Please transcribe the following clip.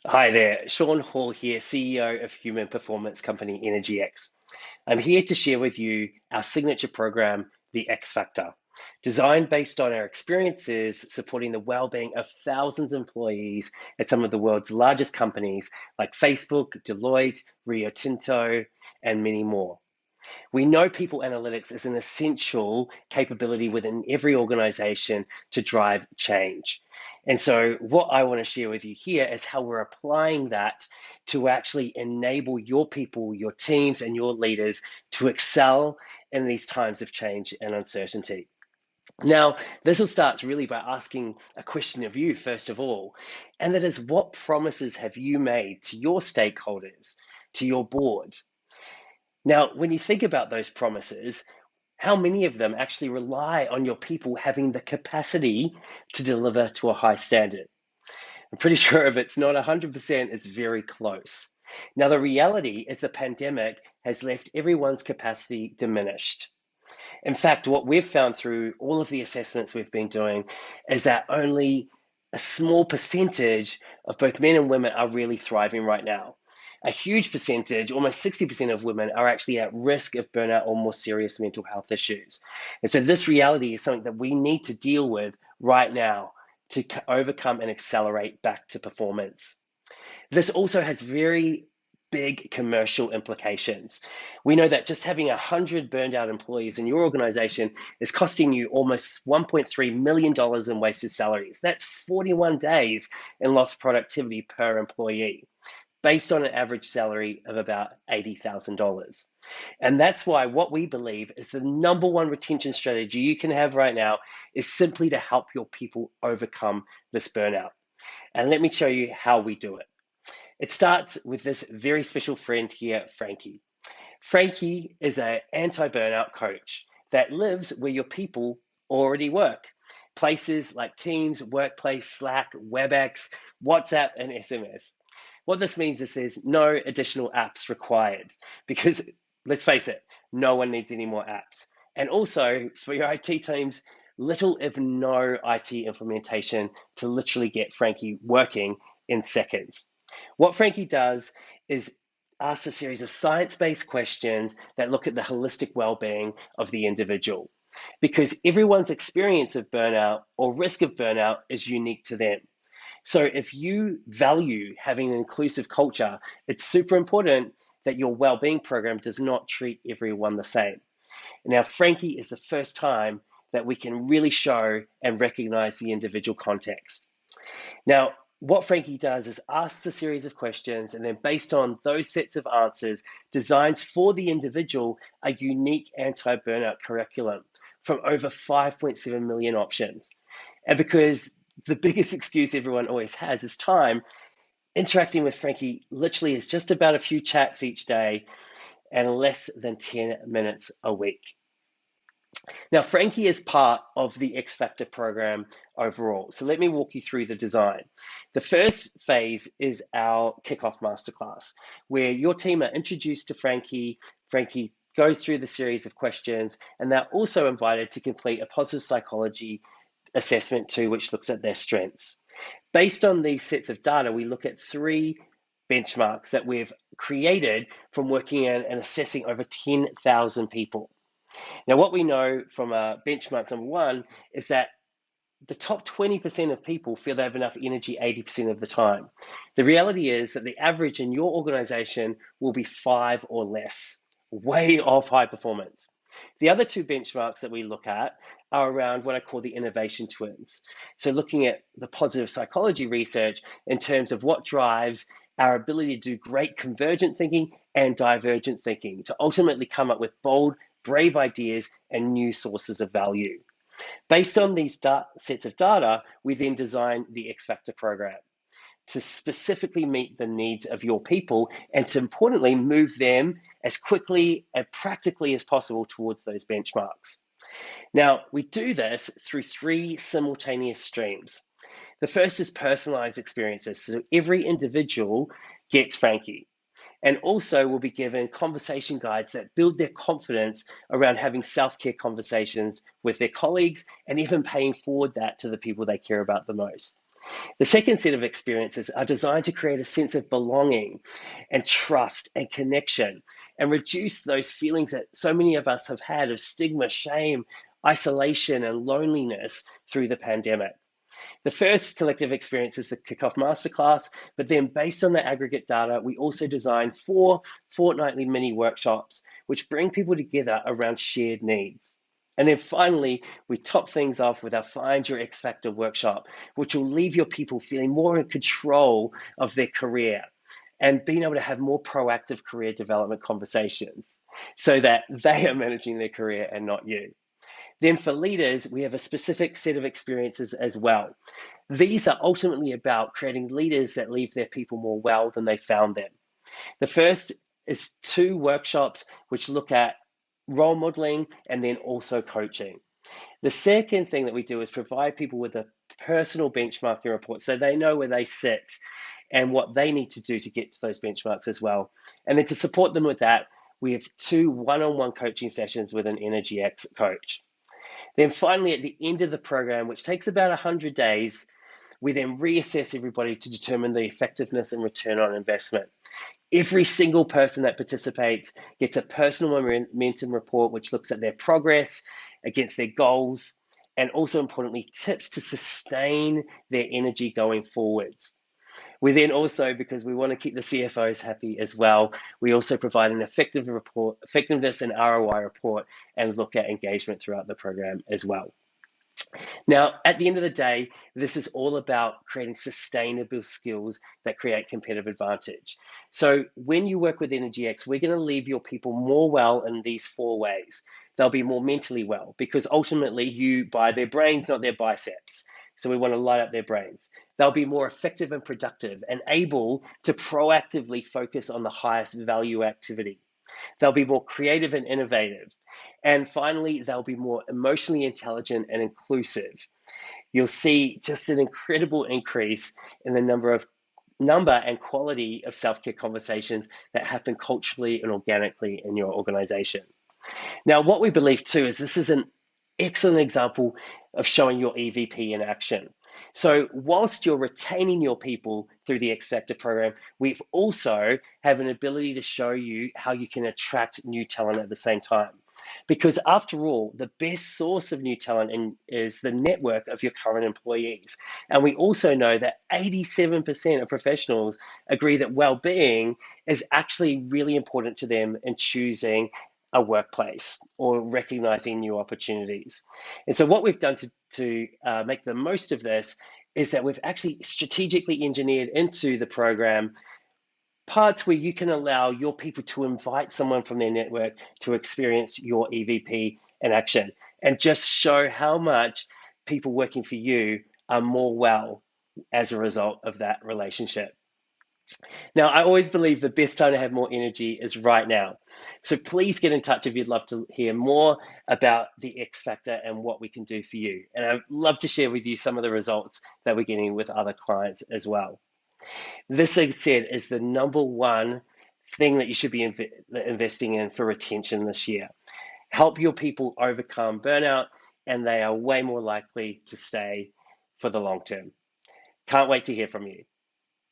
Hi there, Sean Hall here, CEO of human performance company Energx. I'm here to share with you our signature program, the X Factor, designed based on our experiences supporting the well-being of thousands of employees at some of the world's largest companies like Facebook, Deloitte, Rio Tinto, and many more. We know people analytics is an essential capability within every organization to drive change. And so, what I want to share with you here is how we're applying that to actually enable your people, your teams, and your leaders to excel in these times of change and uncertainty. Now, this all starts really by asking a question of you, first of all, and that is what promises have you made to your stakeholders, to your board? Now, when you think about those promises, how many of them actually rely on your people having the capacity to deliver to a high standard? I'm pretty sure if it's not 100%, it's very close. Now, the reality is the pandemic has left everyone's capacity diminished. In fact, what we've found through all of the assessments we've been doing is that only a small percentage of both men and women are really thriving right now. A huge percentage, almost 60% of women, are actually at risk of burnout or more serious mental health issues. And so this reality is something that we need to deal with right now to overcome and accelerate back to performance. This also has very big commercial implications. We know that just having 100 burned out employees in your organization is costing you almost $1.3 million in wasted salaries. That's 41 days in lost productivity per employee, based on an average salary of about $80,000. And that's why what we believe is the number one retention strategy you can have right now is simply to help your people overcome this burnout. And let me show you how we do it. It starts with this very special friend here, Frankie. Frankie is an anti-burnout coach that lives where your people already work. Places like Teams, Workplace, Slack, WebEx, WhatsApp, and SMS. What this means is there's no additional apps required because, let's face it, no one needs any more apps. And also for your IT teams, little if no IT implementation to literally get Frankie working in seconds. What Frankie does is ask a series of science-based questions that look at the holistic well-being of the individual because everyone's experience of burnout or risk of burnout is unique to them. So if you value having an inclusive culture, it's super important that your well-being program does not treat everyone the same. Now, Frankie is the first time that we can really show and recognize the individual context. Now, what Frankie does is asks a series of questions and then based on those sets of answers, designs for the individual a unique anti-burnout curriculum from over 5.7 million options. And because the biggest excuse everyone always has is time, interacting with Frankie literally is just about a few chats each day and less than 10 minutes a week. Now, Frankie is part of the X Factor program overall. So let me walk you through the design. The first phase is our kickoff masterclass, where your team are introduced to Frankie. Frankie goes through the series of questions, and they're also invited to complete a positive psychology assessment too, which looks at their strengths. Based on these sets of data, we look at 3 benchmarks that we've created from working in and assessing over 10,000 people. Now, what we know from benchmark number 1 is that the top 20% of people feel they have enough energy 80% of the time. The reality is that the average in your organization will be 5 or less, way off high performance. The other 2 benchmarks that we look at are around what I call the innovation twins. So looking at the positive psychology research in terms of what drives our ability to do great convergent thinking and divergent thinking to ultimately come up with bold, brave ideas and new sources of value. Based on these sets of data, we then design the X Factor program to specifically meet the needs of your people and to importantly move them as quickly and practically as possible towards those benchmarks. Now, we do this through 3 simultaneous streams. The first is personalized experiences. So every individual gets Frankie. And also will be given conversation guides that build their confidence around having self-care conversations with their colleagues and even paying forward that to the people they care about the most. The second set of experiences are designed to create a sense of belonging and trust and connection and reduce those feelings that so many of us have had of stigma, shame, isolation, and loneliness through the pandemic. The first collective experience is the Kickoff Masterclass, but then based on the aggregate data, we also design 4 fortnightly mini workshops, which bring people together around shared needs. And then finally, we top things off with our Find Your X Factor workshop, which will leave your people feeling more in control of their career and being able to have more proactive career development conversations so that they are managing their career and not you. Then for leaders, we have a specific set of experiences as well. These are ultimately about creating leaders that leave their people more well than they found them. The first is 2 workshops which look at role modeling and then also coaching. The second thing that we do is provide people with a personal benchmarking report so they know where they sit and what they need to do to get to those benchmarks as well. And then to support them with that, we have 2 one-on-one coaching sessions with an Energx coach. Then finally, at the end of the program, which takes about 100 days, we then reassess everybody to determine the effectiveness and return on investment. Every single person that participates gets a personal momentum report, which looks at their progress against their goals, and also importantly, tips to sustain their energy going forwards. We then also, because we want to keep the CFOs happy as well, we also provide an effectiveness and ROI report and look at engagement throughout the program as well. Now, at the end of the day, this is all about creating sustainable skills that create competitive advantage. So when you work with Energx, we're going to leave your people more well in these 4 ways. They'll be more mentally well because ultimately you buy their brains, not their biceps. So we want to light up their brains. They'll be more effective and productive and able to proactively focus on the highest value activity. They'll be more creative and innovative. And finally, they'll be more emotionally intelligent and inclusive. You'll see just an incredible increase in the number and quality of self-care conversations that happen culturally and organically in your organization. Now, what we believe too is this is an excellent example of showing your EVP in action. So whilst you're retaining your people through the X Factor program, we've also have an ability to show you how you can attract new talent at the same time. Because after all, the best source of new talent is the network of your current employees. And we also know that 87% of professionals agree that well-being is actually really important to them in choosing a workplace or recognizing new opportunities. And so what we've done to make the most of this is that we've actually strategically engineered into the program parts where you can allow your people to invite someone from their network to experience your EVP in action and just show how much people working for you are more well as a result of that relationship. Now, I always believe the best time to have more energy is right now. So please get in touch if you'd love to hear more about the X Factor and what we can do for you. And I'd love to share with you some of the results that we're getting with other clients as well. This, as I said, is the number one thing that you should be investing in for retention this year. Help your people overcome burnout, and they are way more likely to stay for the long term. Can't wait to hear from you.